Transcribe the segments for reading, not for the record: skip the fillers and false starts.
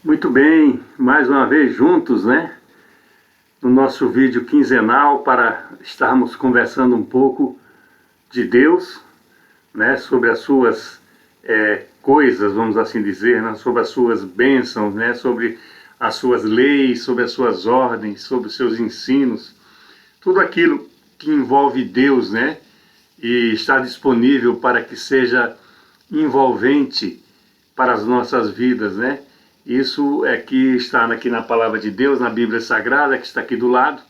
Muito bem, mais uma vez juntos, né? No nosso vídeo quinzenal para estarmos conversando um pouco de Deus, né? Sobre as suas coisas, vamos assim dizer, né? Sobre as suas bênçãos, né? Sobre as suas leis, sobre as suas ordens, sobre os seus ensinos, tudo aquilo que envolve Deus, né? E está disponível para que seja envolvente para as nossas vidas, né? Isso é que está aqui na Palavra de Deus, na Bíblia Sagrada, que está aqui do lado.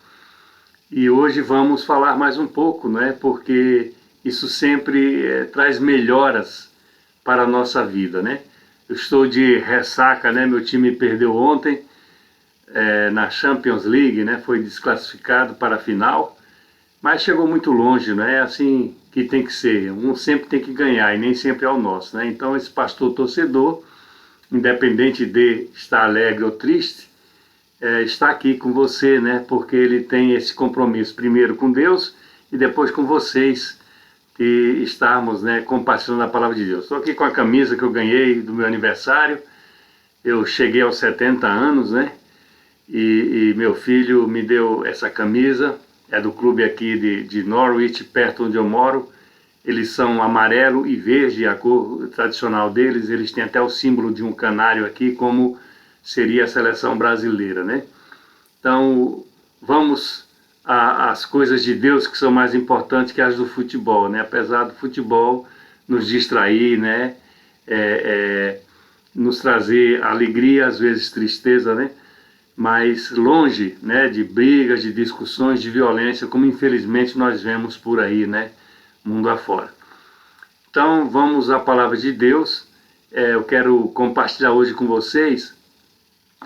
E hoje vamos falar mais um pouco, né? Porque isso sempre traz melhoras para a nossa vida, né? Eu estou de ressaca, né? Meu time perdeu ontem na Champions League, né? Foi desclassificado para a final, mas chegou muito longe, né? É assim que tem que ser. Um sempre tem que ganhar e nem sempre é o nosso, né? Então esse pastor torcedor, independente de estar alegre ou triste, está aqui com você, né? Porque ele tem esse compromisso primeiro com Deus e depois com vocês, que estarmos, né, compartilhando a palavra de Deus. Estou aqui com a camisa que eu ganhei do meu aniversário. Eu cheguei aos 70 anos, né? E meu filho me deu essa camisa. É do clube aqui de Norwich, perto onde eu moro. Eles são amarelo e verde, a cor tradicional deles. Eles têm até o símbolo de um canário aqui, como seria a seleção brasileira, né? Então, vamos às coisas de Deus que são mais importantes que as do futebol, né? Apesar do futebol nos distrair, né? Nos trazer alegria, às vezes tristeza, né? Mas longe, né, de brigas, de discussões, de violência, como infelizmente nós vemos por aí, né? Mundo afora. Então, vamos à palavra de Deus. Eu quero compartilhar hoje com vocês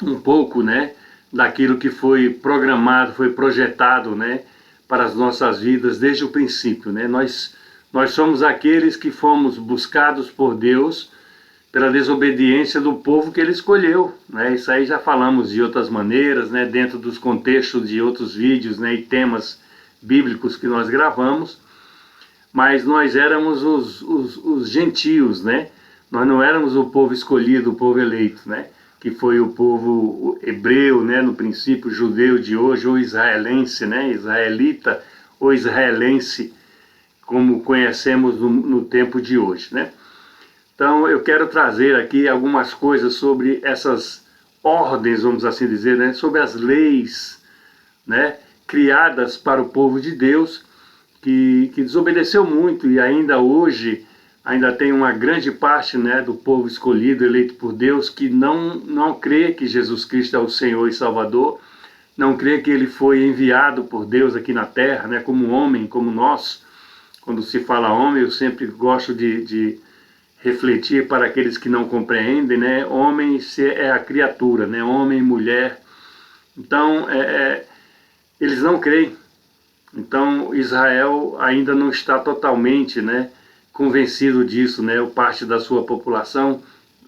um pouco, né, daquilo que foi programado, foi projetado, né, para as nossas vidas desde o princípio, né? Nós somos aqueles que fomos buscados por Deus pela desobediência do povo que ele escolheu, né? Isso aí já falamos de outras maneiras, né, dentro dos contextos de outros vídeos, né, e temas bíblicos que nós gravamos. Mas nós éramos os gentios, né? Nós não éramos o povo escolhido, o povo eleito, né? Que foi o povo hebreu, né? No princípio judeu de hoje, ou israelense, né? Israelita ou israelense, como conhecemos no tempo de hoje, né? Então eu quero trazer aqui algumas coisas sobre essas ordens, vamos assim dizer, né? Sobre as leis, né? Criadas para o povo de Deus, que desobedeceu muito e ainda hoje ainda tem uma grande parte, né, do povo escolhido, eleito por Deus, que não crê que Jesus Cristo é o Senhor e Salvador, não crê que ele foi enviado por Deus aqui na terra, né, como homem, como nós. Quando se fala homem, eu sempre gosto de refletir para aqueles que não compreendem, né, homem é a criatura, né, homem, mulher. Então, eles não creem. Então Israel ainda não está totalmente, né, convencido disso, né, ou parte da sua população.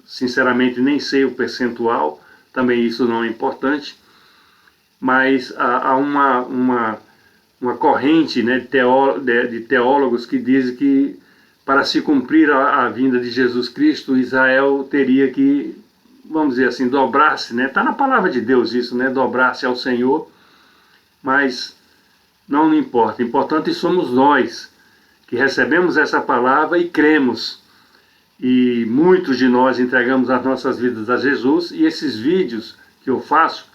Sinceramente nem sei o percentual, também isso não é importante, mas há uma corrente, né, de teólogos que dizem que para se cumprir a vinda de Jesus Cristo, Israel teria que, vamos dizer assim, dobrar-se, né? Está na palavra de Deus isso, né? Dobrar-se ao Senhor, mas não importa. Importante somos nós que recebemos essa palavra e cremos. E muitos de nós entregamos as nossas vidas a Jesus, e esses vídeos que eu faço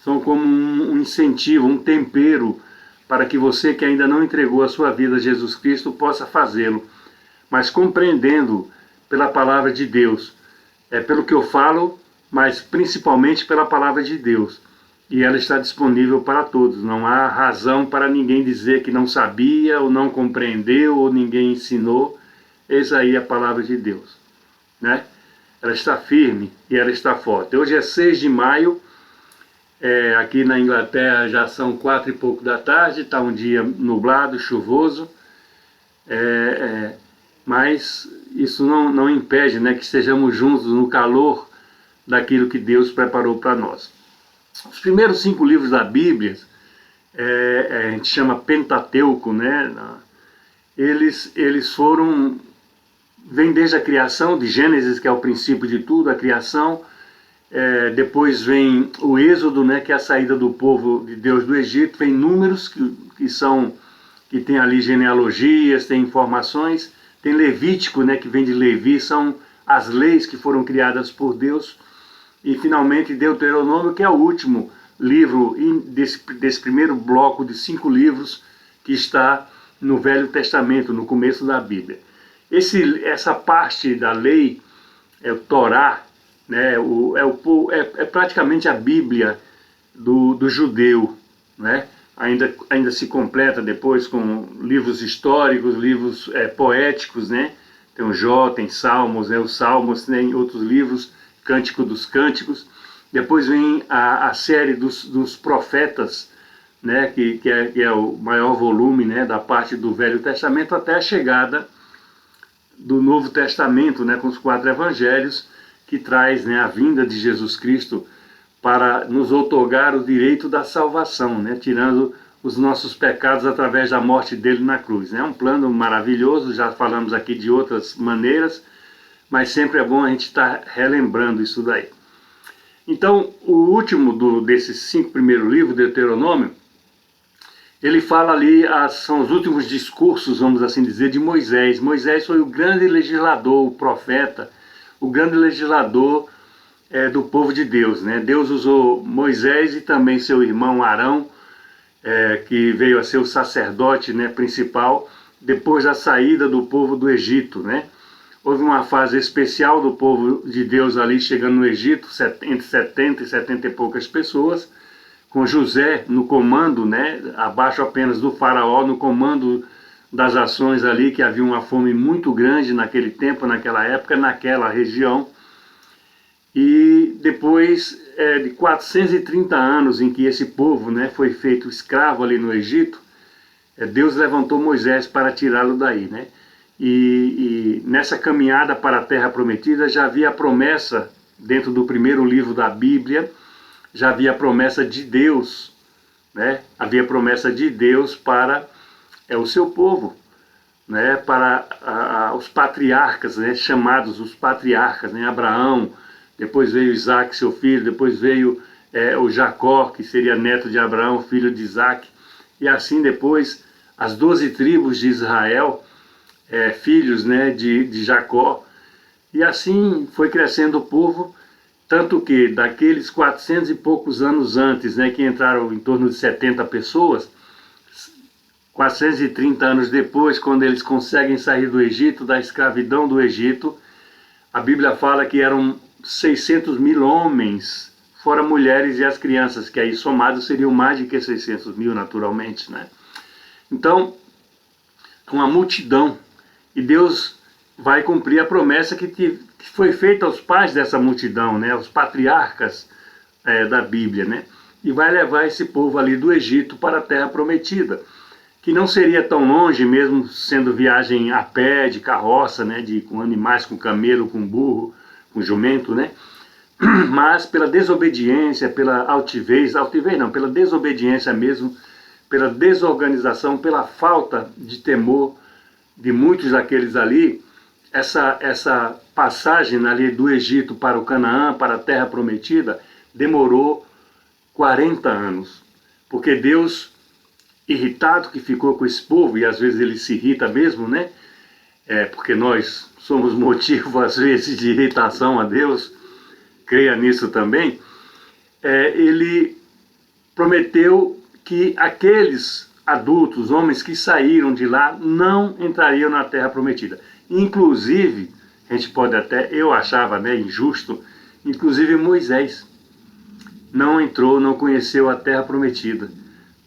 são como um incentivo, um tempero para que você que ainda não entregou a sua vida a Jesus Cristo possa fazê-lo, mas compreendendo pela palavra de Deus. É pelo que eu falo, mas principalmente pela palavra de Deus. E ela está disponível para todos. Não há razão para ninguém dizer que não sabia, ou não compreendeu, ou ninguém ensinou. Eis aí a palavra de Deus, né? Ela está firme e ela está forte. Hoje é 6 de maio, aqui na Inglaterra já são 4 e pouco da tarde, está um dia nublado, chuvoso, mas isso não impede, né, que estejamos juntos no calor daquilo que Deus preparou para nós. Os primeiros 5 livros da Bíblia, a gente chama Pentateuco, né? Eles vêm desde a criação, de Gênesis, que é o princípio de tudo, a criação, Depois vem o Êxodo, né, que é a saída do povo de Deus do Egito. Vem Números, que tem ali genealogias, tem informações. Tem Levítico, né, que vem de Levi, são as leis que foram criadas por Deus. E finalmente Deuteronômio, que é o último livro desse primeiro bloco de 5 livros que está no Velho Testamento, no começo da Bíblia. Essa parte da lei, o Torá, né, é praticamente a Bíblia do judeu, né? Ainda se completa depois com livros históricos, livros poéticos, né? Tem o Jó, tem Salmos, né? Os Salmos, tem outros livros, Cântico dos Cânticos. Depois vem a série dos profetas, né? que é o maior volume, né? Da parte do Velho Testamento até a chegada do Novo Testamento, né? Com os 4 evangelhos, que traz, né, a vinda de Jesus Cristo para nos outorgar o direito da salvação, né, tirando os nossos pecados através da morte dele na cruz. É um plano maravilhoso, já falamos aqui de outras maneiras, mas sempre é bom a gente estar relembrando isso daí. Então, o último desses 5 primeiros livros, Deuteronômio, ele fala ali, são os últimos discursos, vamos assim dizer, de Moisés. Moisés foi o grande legislador, o profeta, o grande legislador do povo de Deus, né? Deus usou Moisés e também seu irmão Arão, que veio a ser o sacerdote, né, principal, depois da saída do povo do Egito, né? Houve uma fase especial do povo de Deus ali chegando no Egito, entre 70 e 70 e poucas pessoas, com José no comando, né, abaixo apenas do faraó, no comando das ações ali, que havia uma fome muito grande naquele tempo, naquela época, naquela região. E depois de 430 anos em que esse povo, né, foi feito escravo ali no Egito, Deus levantou Moisés para tirá-lo daí, né? E nessa caminhada para a Terra Prometida já havia a promessa, dentro do primeiro livro da Bíblia, já havia a promessa de Deus, né? Havia a promessa de Deus para o seu povo, né? Para os patriarcas, né? Chamados os patriarcas, né? Abraão, depois veio Isaac, seu filho, depois veio o Jacó, que seria neto de Abraão, filho de Isaac, e assim depois as 12 tribos de Israel, filhos, né, de Jacó, e assim foi crescendo o povo, tanto que daqueles 400 e poucos anos antes, né, que entraram em torno de 70 pessoas, 430 anos depois, quando eles conseguem sair do Egito, da escravidão do Egito, a Bíblia fala que eram 600 mil homens, fora mulheres e as crianças, que aí somados seriam mais de que 600 mil, naturalmente, né? Então, uma multidão, e Deus vai cumprir a promessa que foi feita aos pais dessa multidão, né? Os patriarcas da Bíblia, né? E vai levar esse povo ali do Egito para a Terra Prometida, que não seria tão longe, mesmo sendo viagem a pé, de carroça, né? Com animais, com camelo, com burro, com jumento, né? Mas pela desobediência, pela altivez não, pela desobediência mesmo, pela desorganização, pela falta de temor de muitos daqueles ali, essa passagem ali do Egito para o Canaã, para a Terra Prometida, demorou 40 anos. Porque Deus, irritado que ficou com esse povo, e às vezes ele se irrita mesmo, né? Porque nós somos motivo, às vezes, de irritação a Deus, creia nisso também, ele prometeu que aqueles adultos, homens que saíram de lá, não entrariam na Terra Prometida. Inclusive, a gente pode até, eu achava, né, injusto, inclusive Moisés não entrou, não conheceu a Terra Prometida,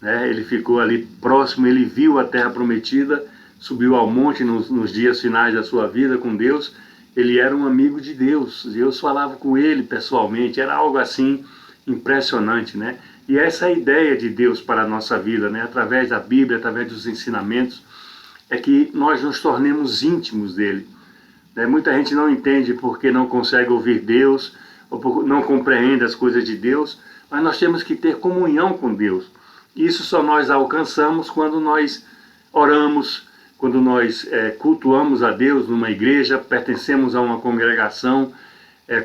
né? Ele ficou ali próximo, ele viu a Terra Prometida, subiu ao monte nos dias finais da sua vida com Deus. Ele era um amigo de Deus, Deus falava com ele pessoalmente, era algo assim impressionante, né? E essa é a ideia de Deus para a nossa vida, né? Através da Bíblia, através dos ensinamentos, é que nós nos tornemos íntimos dele. Muita gente não entende porque não consegue ouvir Deus, ou não compreende as coisas de Deus, mas nós temos que ter comunhão com Deus. Isso só nós alcançamos quando nós oramos, quando nós cultuamos a Deus numa igreja, pertencemos a uma congregação,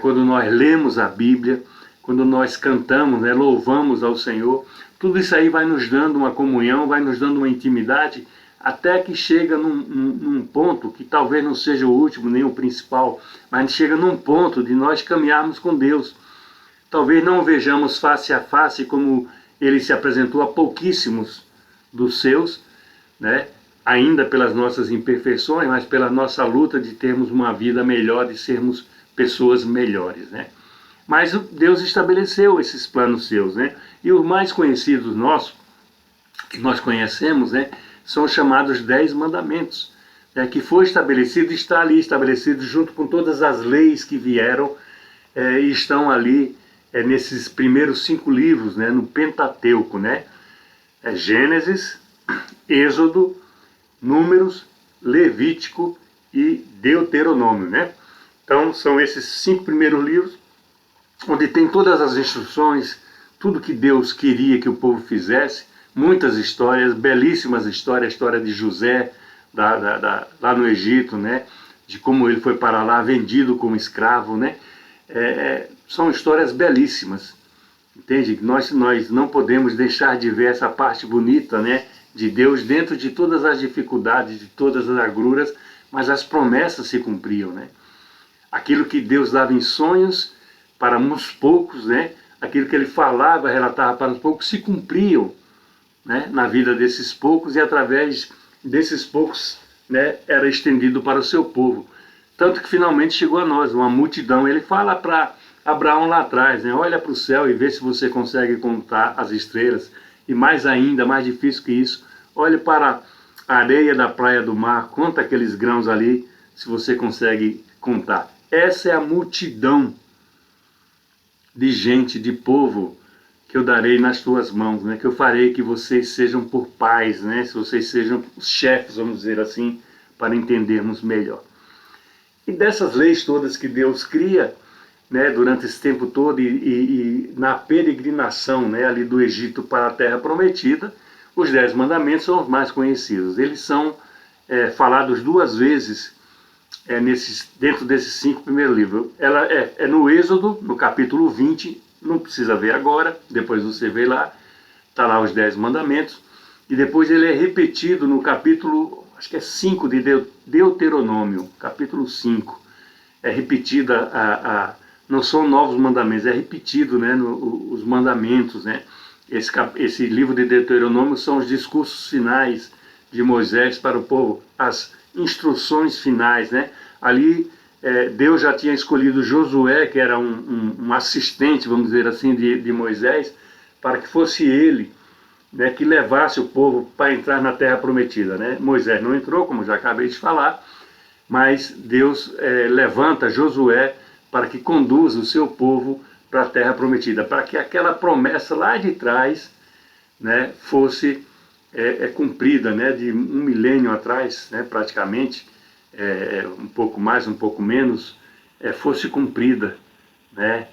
quando nós lemos a Bíblia, quando nós cantamos, né, louvamos ao Senhor, tudo isso aí vai nos dando uma comunhão, vai nos dando uma intimidade, até que chega num ponto, que talvez não seja o último, nem o principal, mas chega num ponto de nós caminharmos com Deus. Talvez não o vejamos face a face, como ele se apresentou a pouquíssimos dos seus, né? Ainda pelas nossas imperfeições, mas pela nossa luta de termos uma vida melhor, de sermos pessoas melhores, né? Mas Deus estabeleceu esses planos seus, né? E os mais conhecidos nossos, que nós conhecemos, né, são os chamados 10 mandamentos, né, que foi estabelecido, está ali estabelecido junto com todas as leis que vieram e estão ali nesses primeiros 5 livros, né, no Pentateuco, né? Gênesis, Êxodo, Números, Levítico e Deuteronômio, né? Então são esses 5 primeiros livros, onde tem todas as instruções, tudo que Deus queria que o povo fizesse, muitas histórias, belíssimas histórias, a história de José, lá no Egito, né? De como ele foi para lá vendido como escravo, né? São histórias belíssimas, entende? Nós não podemos deixar de ver essa parte bonita, né, de Deus dentro de todas as dificuldades, de todas as agruras, mas as promessas se cumpriam, né? Aquilo que Deus dava em sonhos para uns poucos, né? Aquilo que ele falava, relatava para uns poucos, se cumpriam, né, na vida desses poucos, e através desses poucos, né, era estendido para o seu povo. Tanto que finalmente chegou a nós, uma multidão. Ele fala para Abraão lá atrás, né, olha para o céu e vê se você consegue contar as estrelas. E mais ainda, mais difícil que isso, olhe para a areia da praia do mar, conta aqueles grãos ali, se você consegue contar. Essa é a multidão de gente, de povo, que eu darei nas tuas mãos, né? Que eu farei que vocês sejam por pais, né? Se vocês sejam os chefes, vamos dizer assim, para entendermos melhor. E dessas leis todas que Deus cria, né, durante esse tempo todo e na peregrinação, né, ali do Egito para a Terra Prometida, os 10 mandamentos são os mais conhecidos. Eles são falados 2 vezes dentro desses 5 primeiros livros. Ela é no Êxodo, no capítulo 20, não precisa ver agora, depois você vê lá, está lá os 10 mandamentos, e depois ele é repetido no capítulo, acho que é 5 de Deuteronômio, capítulo 5. É repetida, não são novos mandamentos, é repetido, né, os mandamentos, né? Esse livro de Deuteronômio são os discursos finais de Moisés para o povo, as instruções finais, né? Ali Deus já tinha escolhido Josué, que era um assistente, vamos dizer assim, de Moisés, para que fosse ele, né, que levasse o povo para entrar na Terra Prometida, né? Moisés não entrou, como já acabei de falar, mas Deus levanta Josué para que conduza o seu povo para a Terra Prometida, para que aquela promessa lá de trás, né, fosse cumprida, né, de 1 milênio atrás, né, praticamente, um pouco mais, um pouco menos, fosse cumprida, né,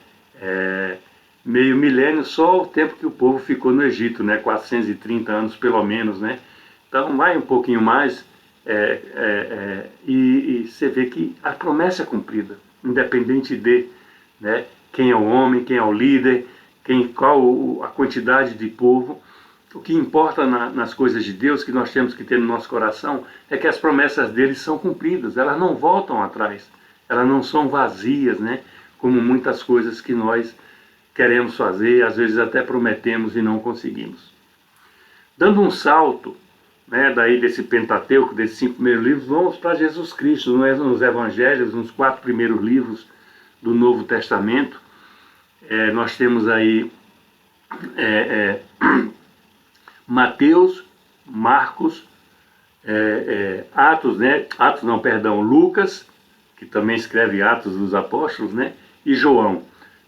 meio milênio só o tempo que o povo ficou no Egito, né, 430 anos pelo menos, né, então vai um pouquinho mais, e você vê que a promessa é cumprida, independente de, né, quem é o homem, quem é o líder, qual a quantidade de povo. O que importa nas coisas de Deus, que nós temos que ter no nosso coração, é que as promessas dele são cumpridas, elas não voltam atrás, elas não são vazias, né, como muitas coisas que nós queremos fazer, às vezes até prometemos e não conseguimos. Dando um salto, né, daí desse Pentateuco, desses 5 primeiros livros, vamos para Jesus Cristo, nos Evangelhos, nos 4 primeiros livros do Novo Testamento. Nós temos aí Mateus, Marcos, Lucas, que também escreve Atos dos Apóstolos, né, e João.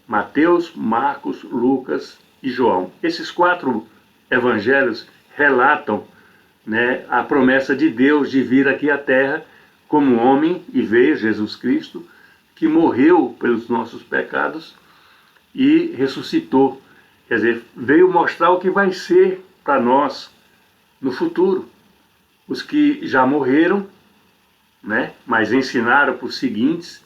Mateus, Marcos, Lucas e João. Esses 4 evangelhos relatam, né, a promessa de Deus de vir aqui à Terra como homem, e veio Jesus Cristo, que morreu pelos nossos pecados e ressuscitou. Quer dizer, veio mostrar o que vai ser para nós no futuro. Os que já morreram, né, mas ensinaram para os seguintes,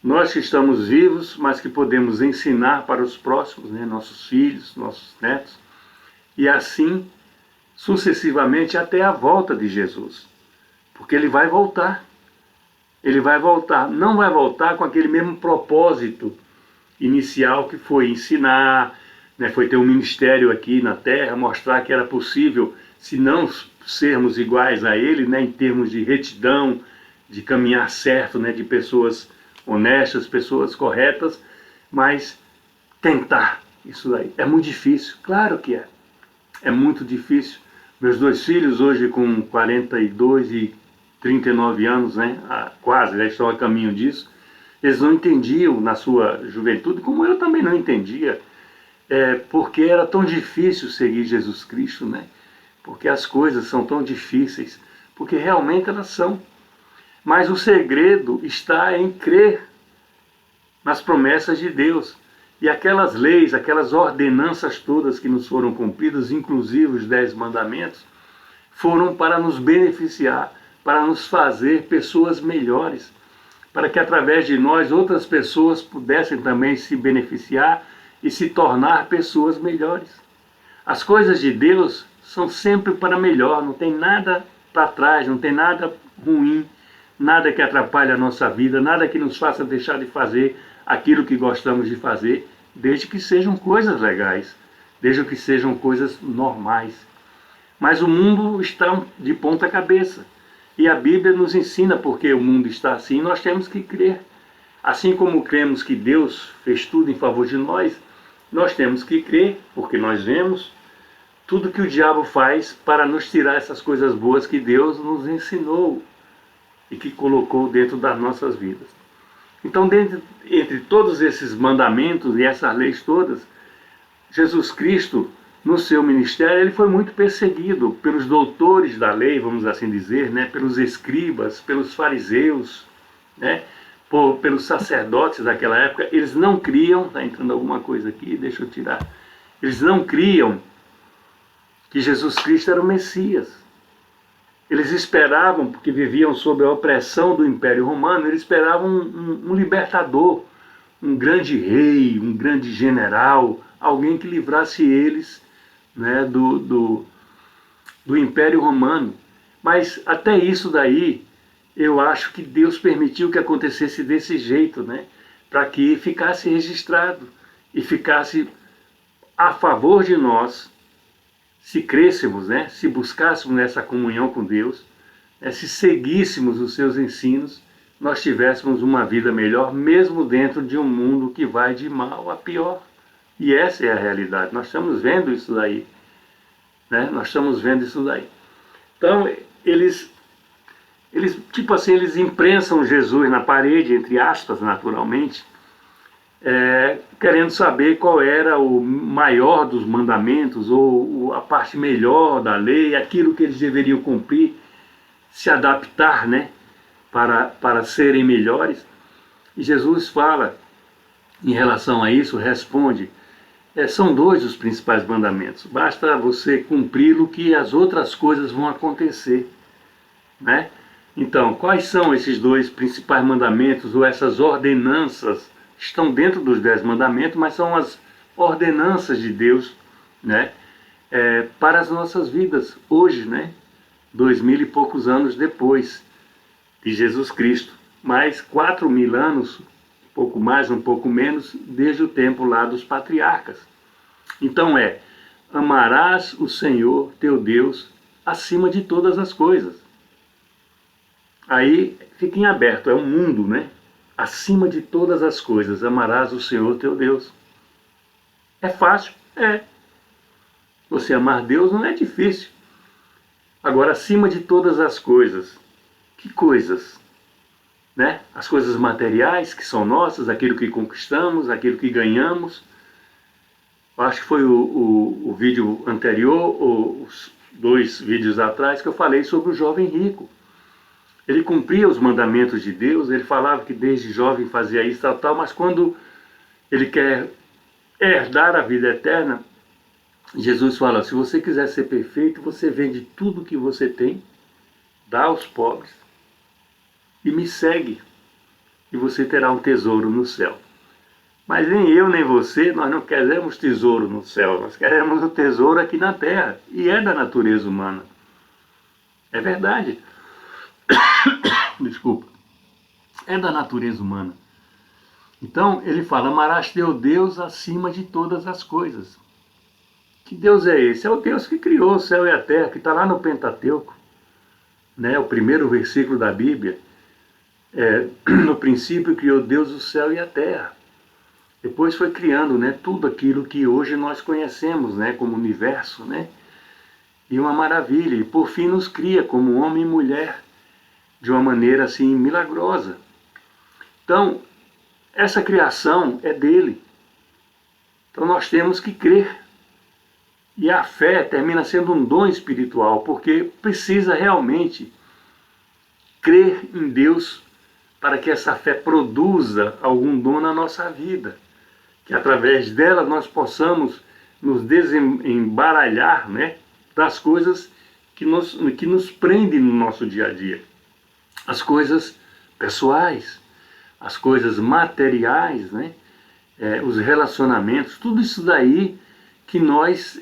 Nós que estamos vivos, mas que podemos ensinar para os próximos, né? Nossos filhos, nossos netos, e assim sucessivamente até a volta de Jesus. Porque ele vai voltar. Ele vai voltar. Não vai voltar com aquele mesmo propósito inicial que foi ensinar, né? Foi ter um ministério aqui na Terra, mostrar que era possível, se não sermos iguais a ele, né? Em termos de retidão, de caminhar certo, né? De pessoas honestas, pessoas corretas, mas tentar isso aí. É muito difícil, claro que é. É muito difícil. Meus dois filhos hoje com 42 e 39 anos, né, quase, já estão a caminho disso, eles não entendiam na sua juventude, como eu também não entendia, porque era tão difícil seguir Jesus Cristo, né? Porque as coisas são tão difíceis, porque realmente elas são. Mas o segredo está em crer nas promessas de Deus. E aquelas leis, aquelas ordenanças todas que nos foram cumpridas, inclusive os 10 mandamentos, foram para nos beneficiar, para nos fazer pessoas melhores, para que através de nós outras pessoas pudessem também se beneficiar e se tornar pessoas melhores. As coisas de Deus são sempre para melhor, não tem nada para trás, não tem nada ruim, nada que atrapalhe a nossa vida, nada que nos faça deixar de fazer aquilo que gostamos de fazer, desde que sejam coisas legais, desde que sejam coisas normais. Mas o mundo está de ponta cabeça. E a Bíblia nos ensina porque o mundo está assim, nós temos que crer. Assim como cremos que Deus fez tudo em favor de nós, nós temos que crer, porque nós vemos tudo que o diabo faz para nos tirar essas coisas boas que Deus nos ensinou e que colocou dentro das nossas vidas. Então, entre todos esses mandamentos e essas leis todas, Jesus Cristo, no seu ministério, ele foi muito perseguido pelos doutores da lei, vamos assim dizer, né? Pelos escribas, pelos fariseus, né? Pelos sacerdotes daquela época. Eles não criam, está entrando alguma coisa aqui, deixa eu tirar. Eles não criam que Jesus Cristo era o Messias. Eles esperavam, porque viviam sob a opressão do Império Romano, eles esperavam um libertador, um grande rei, um grande general, alguém que livrasse eles, né, do Império Romano. Mas até isso daí, eu acho que Deus permitiu que acontecesse desse jeito, né, para que ficasse registrado e ficasse a favor de nós, se crêssemos, né, se buscássemos essa comunhão com Deus, né, se seguíssemos os seus ensinos, nós tivéssemos uma vida melhor, mesmo dentro de um mundo que vai de mal a pior. E essa é a realidade. Nós estamos vendo isso daí. Né? Nós estamos vendo isso daí. Então, eles tipo assim, eles imprensam Jesus na parede, entre aspas, naturalmente, querendo saber qual era o maior dos mandamentos, ou a parte melhor da lei, aquilo que eles deveriam cumprir, se adaptar, né, para serem melhores. E Jesus fala, em relação a isso, responde, são 2 os principais mandamentos, basta você cumpri-lo que as outras coisas vão acontecer, né? Então, quais são esses 2 principais mandamentos, ou essas ordenanças? Estão dentro dos 10 mandamentos, mas são as ordenanças de Deus, né, para as nossas vidas, hoje, né, 2000 e poucos anos depois de Jesus Cristo, mais 4.000 anos, um pouco mais, um pouco menos, desde o tempo lá dos patriarcas. Então amarás o Senhor teu Deus acima de todas as coisas. Aí fica em aberto, é um mundo, né? Acima de todas as coisas, amarás o Senhor teu Deus. É fácil? É. Você amar Deus não é difícil. Agora, acima de todas as coisas, que coisas? Né? As coisas materiais que são nossas, aquilo que conquistamos, aquilo que ganhamos. Eu acho que foi o vídeo anterior, ou os 2 vídeos atrás, que eu falei sobre o jovem rico. Ele cumpria os mandamentos de Deus, ele falava que desde jovem fazia isso, tal, mas quando ele quer herdar a vida eterna, Jesus fala, se você quiser ser perfeito, você vende tudo que você tem, dá aos pobres e me segue. e você terá um tesouro no céu. Mas nem eu nem você, nós não queremos tesouro no céu, nós queremos o tesouro aqui na terra, e é da natureza humana. É verdade. Desculpa. É da natureza humana. Então, ele fala, amarás teu Deus acima de todas as coisas. Que Deus é esse? É o Deus que criou o céu e a terra, que está lá no Pentateuco, né? O primeiro versículo da Bíblia. No princípio criou Deus o céu e a terra. Depois foi criando, né, tudo aquilo que hoje nós conhecemos, né, como universo, né? E uma maravilha. E por fim nos cria como homem e mulher de uma maneira assim milagrosa. Então, essa criação é dele. Então nós temos que crer. E a fé termina sendo um dom espiritual, porque precisa realmente crer em Deus para que essa fé produza algum dom na nossa vida. Que através dela nós possamos nos desembaralhar, né, das coisas que nos prendem no nosso dia a dia. As coisas pessoais, as coisas materiais, né, os relacionamentos, tudo isso daí que nós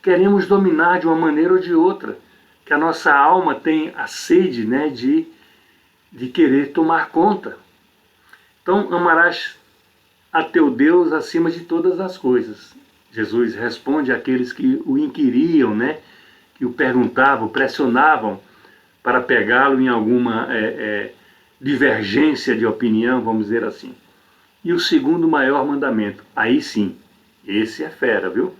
queremos dominar de uma maneira ou de outra, que a nossa alma tem a sede, né, de querer tomar conta. Então, amarás a teu Deus acima de todas as coisas. Jesus responde àqueles que o inquiriam, né, que o perguntavam, pressionavam para pegá-lo em alguma divergência de opinião, vamos dizer assim. E o segundo maior mandamento, aí sim, esse é fera, viu?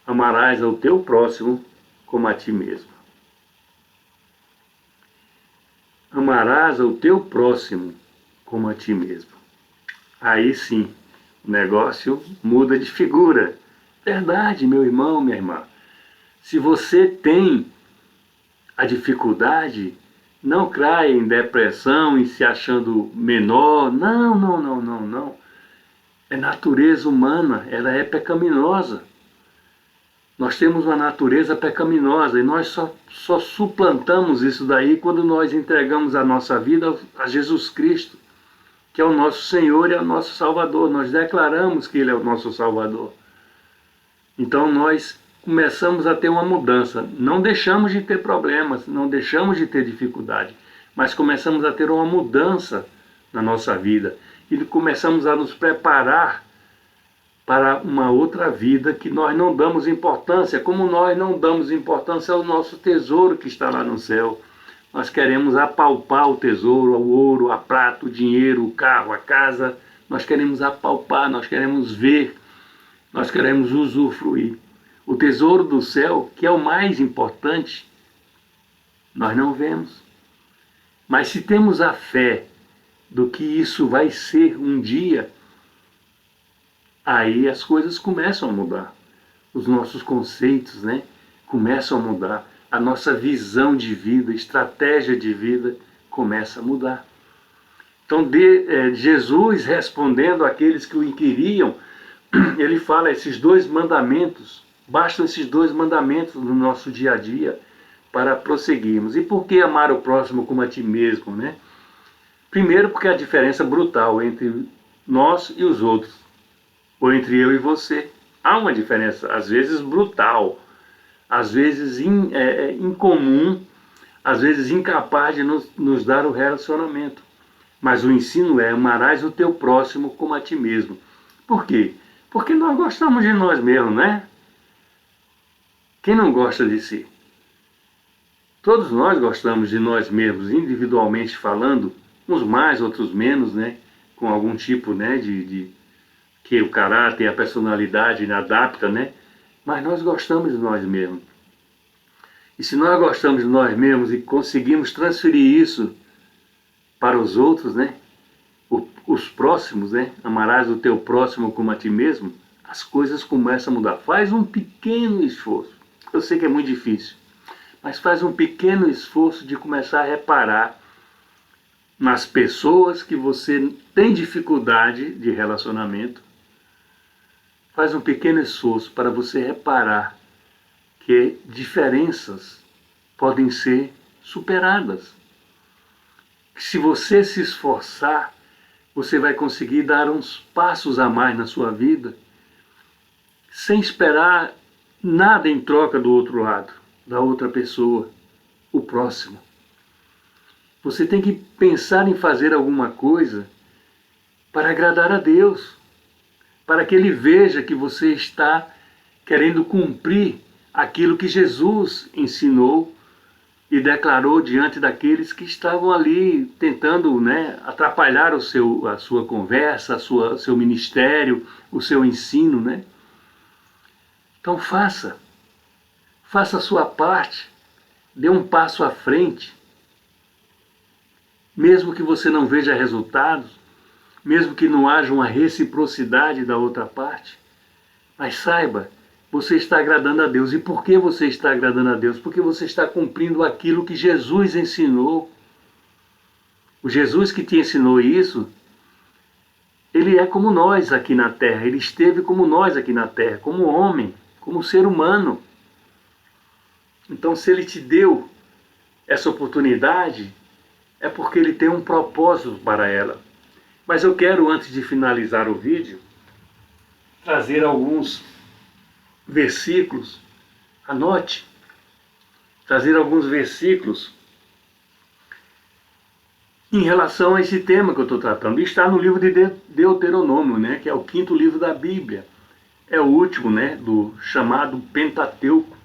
Amarás ao teu próximo como a ti mesmo. Amarás ao teu próximo como a ti mesmo. Aí sim, o negócio muda de figura. Verdade, meu irmão, minha irmã. Se você tem a dificuldade, não caia em depressão, em se achando menor. Não, não, não, não, não. É natureza humana, ela é pecaminosa. Nós temos uma natureza pecaminosa e nós só suplantamos isso daí quando nós entregamos a nossa vida a Jesus Cristo, que é o nosso Senhor e é o nosso Salvador. Nós declaramos que Ele é o nosso Salvador. Então nós começamos a ter uma mudança. Não deixamos de ter problemas, não deixamos de ter dificuldade, mas começamos a ter uma mudança na nossa vida. E começamos a nos preparar para uma outra vida que nós não damos importância, como nós não damos importância ao nosso tesouro que está lá no céu. Nós queremos apalpar o tesouro, o ouro, a prata, o dinheiro, o carro, a casa. Nós queremos apalpar, nós queremos ver, nós queremos usufruir. O tesouro do céu, que é o mais importante, nós não vemos. Mas se temos a fé do que isso vai ser um dia, aí as coisas começam a mudar. Os nossos conceitos, né, começam a mudar. A nossa visão de vida, estratégia de vida começa a mudar. Então, Jesus respondendo àqueles que o inquiriam, ele fala esses dois mandamentos, bastam esses dois mandamentos no nosso dia a dia para prosseguirmos. E por que amar o próximo como a ti mesmo, né? Primeiro porque há diferença brutal entre nós e os outros, ou entre eu e você. Há uma diferença, às vezes brutal, às vezes incomum, às vezes incapaz de nos dar o relacionamento. Mas o ensino é: amarás o teu próximo como a ti mesmo. Por quê? Porque nós gostamos de nós mesmos, né? Quem não gosta de si? Todos nós gostamos de nós mesmos, individualmente falando, uns mais, outros menos, né? Com algum tipo, né, que o caráter, a personalidade adapta, né? Mas nós gostamos de nós mesmos. E se nós gostamos de nós mesmos e conseguimos transferir isso para os outros, né? Os próximos, né? Amarás o teu próximo como a ti mesmo, as coisas começam a mudar. Faz um pequeno esforço. Eu sei que é muito difícil, mas faz um pequeno esforço de começar a reparar nas pessoas que você tem dificuldade de relacionamento. Faz um pequeno esforço para você reparar que diferenças podem ser superadas. Se você se esforçar, você vai conseguir dar uns passos a mais na sua vida, sem esperar nada em troca do outro lado, da outra pessoa, o próximo. Você tem que pensar em fazer alguma coisa para agradar a Deus, para que Ele veja que você está querendo cumprir aquilo que Jesus ensinou e declarou diante daqueles que estavam ali tentando, atrapalhar a sua conversa, seu ministério, o seu ensino, né? Então faça a sua parte, dê um passo à frente, mesmo que você não veja resultados, mesmo que não haja uma reciprocidade da outra parte, mas saiba, você está agradando a Deus. E por que você está agradando a Deus? Porque você está cumprindo aquilo que Jesus ensinou. O Jesus que te ensinou isso, ele é como nós aqui na Terra, ele esteve como nós aqui na Terra, como homem, como ser humano. Então, se ele te deu essa oportunidade, é porque ele tem um propósito para ela. Mas eu quero, antes de finalizar o vídeo, trazer alguns versículos, anote, trazer alguns versículos em relação a esse tema que eu estou tratando. Está no livro de Deuteronômio, né, que é o 5º livro da Bíblia. É o último, né, do chamado Pentateuco.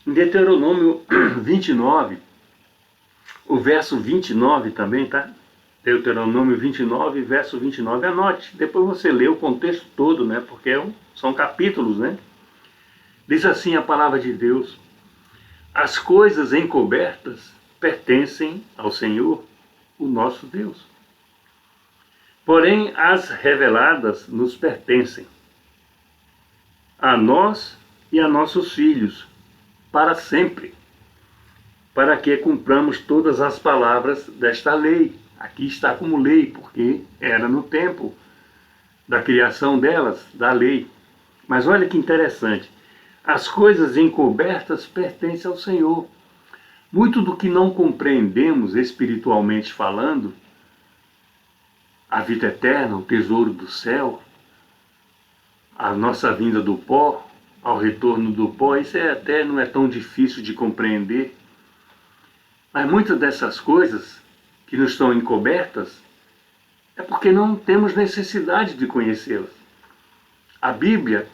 Em Deuteronômio 29, o verso 29 também, tá? Deuteronômio 29, verso 29. Anote, depois você lê o contexto todo, né, porque são capítulos, né? Diz assim a palavra de Deus: as coisas encobertas pertencem ao Senhor, o nosso Deus. Porém, as reveladas nos pertencem, a nós e a nossos filhos, para sempre, para que cumpramos todas as palavras desta lei. Aqui está como lei, porque era no tempo da criação delas, da lei. Mas olha que interessante. As coisas encobertas pertencem ao Senhor. Muito do que não compreendemos espiritualmente falando, a vida eterna, o tesouro do céu, a nossa vinda do pó, ao retorno do pó, isso até não é tão difícil de compreender. Mas muitas dessas coisas que nos estão encobertas é porque não temos necessidade de conhecê-las. A Bíblia,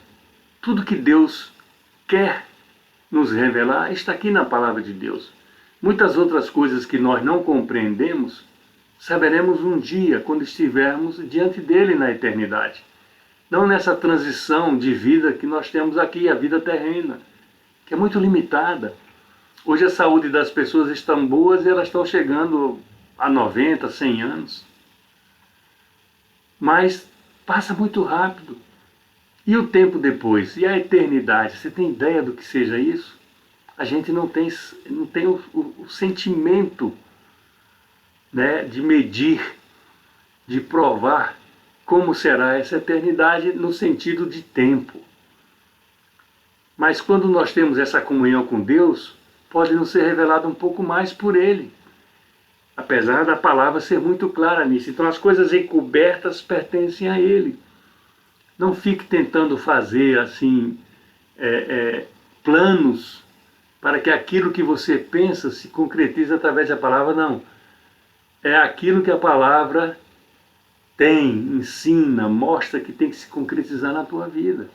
tudo que Deus quer nos revelar está aqui na palavra de Deus. Muitas outras coisas que nós não compreendemos, saberemos um dia, quando estivermos diante dele na eternidade. Não nessa transição de vida que nós temos aqui, a vida terrena, que é muito limitada. Hoje a saúde das pessoas está boas e elas estão chegando a 90, 100 anos. Mas passa muito rápido. E o tempo depois? E a eternidade? Você tem ideia do que seja isso? A gente não tem o sentimento, né, de medir, de provar como será essa eternidade no sentido de tempo. Mas quando nós temos essa comunhão com Deus, pode nos ser revelado um pouco mais por Ele. Apesar da palavra ser muito clara nisso. Então as coisas encobertas pertencem a Ele. Não fique tentando fazer assim planos para que aquilo que você pensa se concretize através da palavra, não. É aquilo que a palavra tem, ensina, mostra que tem que se concretizar na tua vida.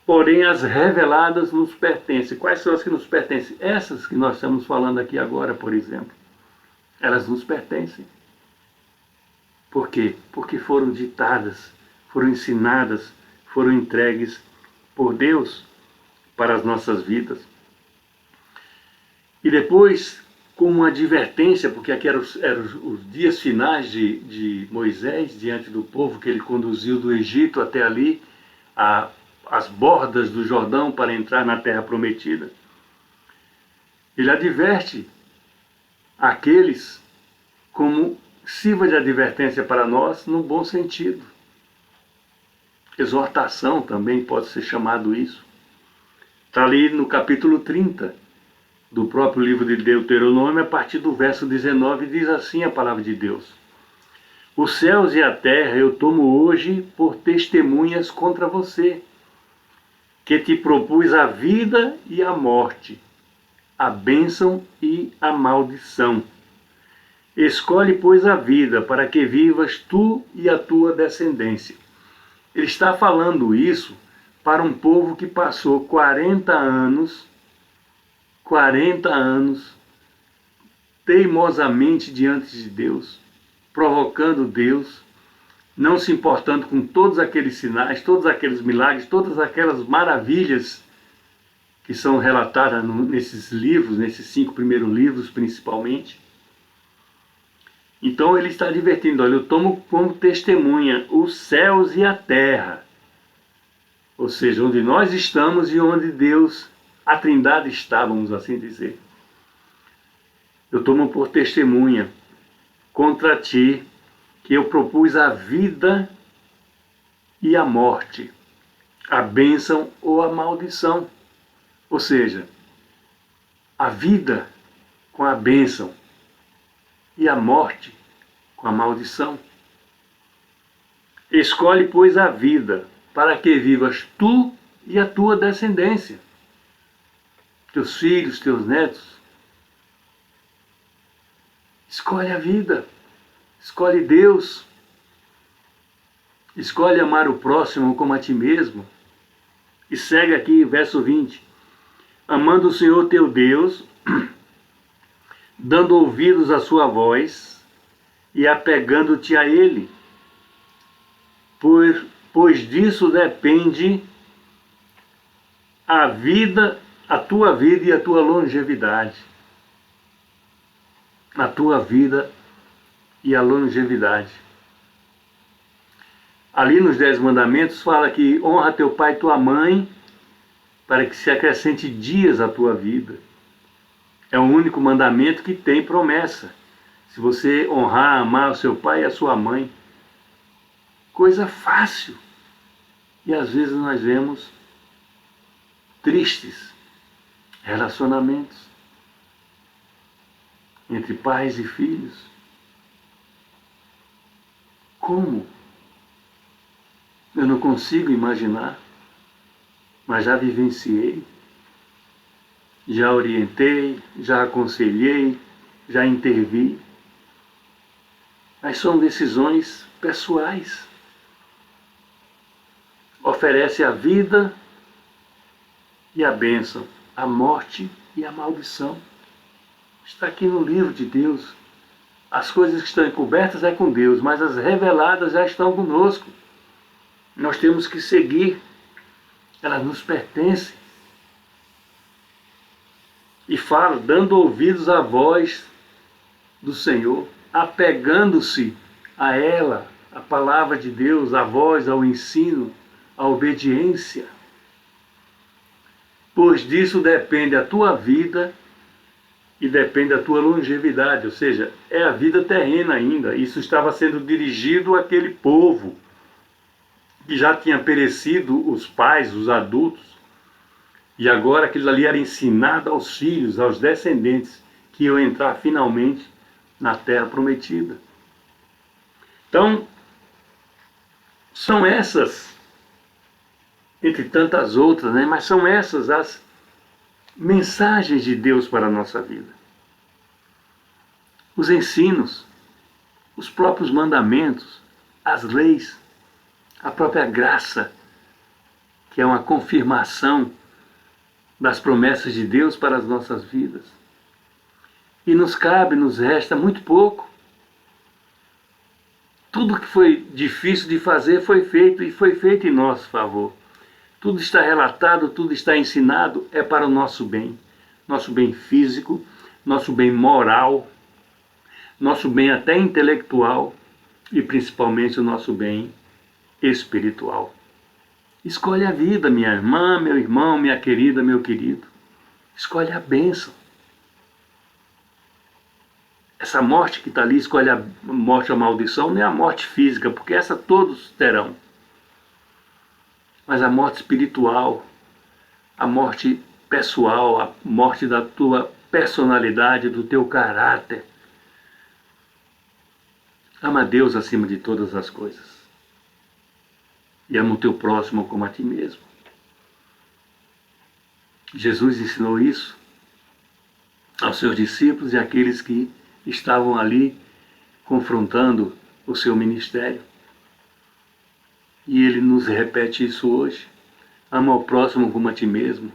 Porém, as reveladas nos pertencem. Quais são as que nos pertencem? Essas que nós estamos falando aqui agora, por exemplo. Elas nos pertencem. Por quê? Porque foram ditadas, foram ensinadas, foram entregues por Deus para as nossas vidas. E depois, como uma advertência, porque aqui eram os dias finais de Moisés, diante do povo que ele conduziu do Egito até ali, as bordas do Jordão para entrar na terra prometida. Ele adverte aqueles como sirva de advertência para nós no bom sentido. Exortação também pode ser chamado isso. Está ali no capítulo 30 do próprio livro de Deuteronômio, a partir do verso 19, diz assim a palavra de Deus: os céus e a terra eu tomo hoje por testemunhas contra você, que te propus a vida e a morte, a bênção e a maldição. Escolhe, pois, a vida, para que vivas tu e a tua descendência. Ele está falando isso para um povo que passou 40 anos teimosamente diante de Deus, provocando Deus, não se importando com todos aqueles sinais, todos aqueles milagres, todas aquelas maravilhas que são relatadas nesses livros, nesses 5 primeiros livros principalmente. Então ele está advertindo: olha, eu tomo como testemunha os céus e a terra, ou seja, onde nós estamos e onde Deus, a Trindade, está, vamos assim dizer. Eu tomo por testemunha contra ti que eu propus a vida e a morte, a bênção ou a maldição. Ou seja, a vida com a bênção e a morte com a maldição. Escolhe, pois, a vida, para que vivas tu e a tua descendência, teus filhos, teus netos. Escolhe a vida, escolhe Deus, escolhe amar o próximo como a ti mesmo. E segue aqui, verso 20. Amando o Senhor teu Deus, dando ouvidos à sua voz e apegando-te a Ele, pois disso depende a vida, a tua vida e a tua longevidade. A tua vida e a longevidade. Ali nos 10 mandamentos fala que honra teu pai e tua mãe, para que se acrescente dias à tua vida. É o único mandamento que tem promessa. Se você honrar, amar o seu pai e a sua mãe, coisa fácil. E às vezes nós vemos tristes relacionamentos entre pais e filhos. Como? Eu não consigo imaginar, mas já vivenciei, já orientei, já aconselhei, já intervi. Mas são decisões pessoais. Oferece a vida e a bênção, a morte e a maldição. Está aqui no livro de Deus. As coisas que estão encobertas é com Deus, mas as reveladas já estão conosco. Nós temos que seguir. Elas nos pertencem. E fala, dando ouvidos à voz do Senhor, apegando-se a ela, a palavra de Deus, a voz, ao ensino, à obediência. Pois disso depende a tua vida e depende a tua longevidade, ou seja, é a vida terrena ainda. Isso estava sendo dirigido àquele povo que já tinha perecido os pais, os adultos, e agora aquilo ali era ensinado aos filhos, aos descendentes, que iam entrar finalmente na terra prometida. Então, são essas, entre tantas outras, né? Mas são essas as mensagens de Deus para a nossa vida. Os ensinos, os próprios mandamentos, as leis, a própria graça, que é uma confirmação das promessas de Deus para as nossas vidas. E nos cabe, nos resta muito pouco. Tudo que foi difícil de fazer foi feito, e foi feito em nosso favor. Tudo está relatado, tudo está ensinado, é para o nosso bem físico, nosso bem moral, nosso bem até intelectual e principalmente o nosso bem espiritual. Escolhe a vida, minha irmã, meu irmão, minha querida, meu querido. Escolhe a bênção. Essa morte que está ali, escolhe a morte ou a maldição, não é a morte física, porque essa todos terão. Mas a morte espiritual, a morte pessoal, a morte da tua personalidade, do teu caráter. Ama a Deus acima de todas as coisas. E ama o teu próximo como a ti mesmo. Jesus ensinou isso aos seus discípulos e àqueles que estavam ali confrontando o seu ministério. E ele nos repete isso hoje. Ama o próximo como a ti mesmo.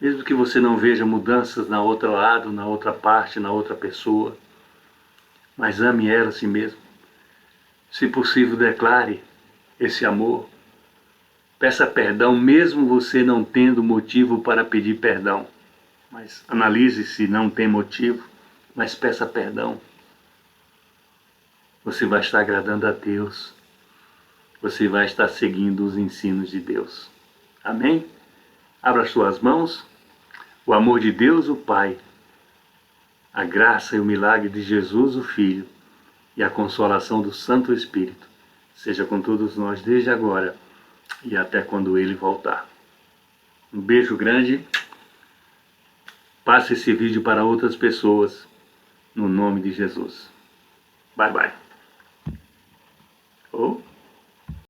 Mesmo que você não veja mudanças na outro lado, na outra parte, na outra pessoa. Mas ame ela a si mesmo. Se possível, declare esse amor. Peça perdão, mesmo você não tendo motivo para pedir perdão. Mas analise se não tem motivo, mas peça perdão. Você vai estar agradando a Deus. Você vai estar seguindo os ensinos de Deus. Amém? Abra suas mãos. O amor de Deus, o Pai, a graça e o milagre de Jesus, o Filho, e a consolação do Santo Espírito, seja com todos nós desde agora e até quando Ele voltar. Um beijo grande. Passe esse vídeo para outras pessoas, no nome de Jesus. Bye, bye. Oh.